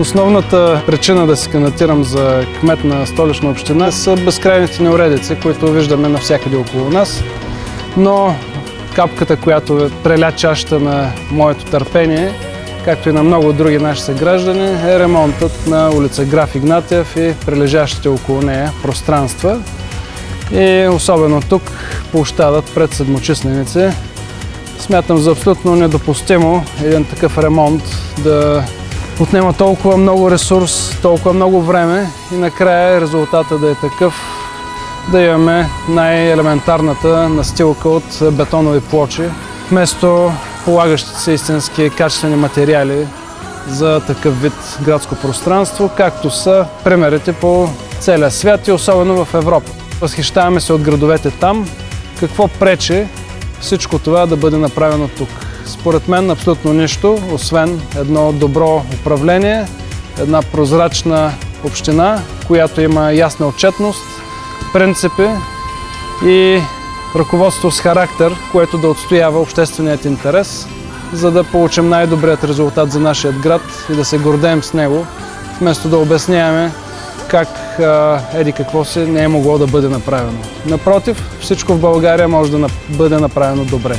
Основната причина да се кандидатирам за кмет на Столична община са безкрайните неуредици, които виждаме навсякъде около нас. Но капката, която преля чашата на моето търпение, както и на много други наши съграждани, е ремонтът на улица Граф Игнатиев и прилежащите около нея пространства. И особено тук площадът пред Седмочисленици. Смятам за абсолютно недопустимо един такъв ремонт да отнема толкова много ресурс, толкова много време и накрая резултата да е такъв, да имаме най-елементарната настилка от бетонови плочи, вместо полагащите се истински качествени материали за такъв вид градско пространство, както са примерите по целия свят и особено в Европа. Възхищаваме се от градовете там. Какво пречи всичко това да бъде направено тук? Според мен абсолютно нищо, освен едно добро управление, една прозрачна община, която има ясна отчетност, принципи и ръководство с характер, което да отстоява общественият интерес, за да получим най-добрият резултат за нашия град и да се гордеем с него, вместо да обясняваме как еди какво си не е могло да бъде направено. Напротив, всичко в България може да бъде направено добре.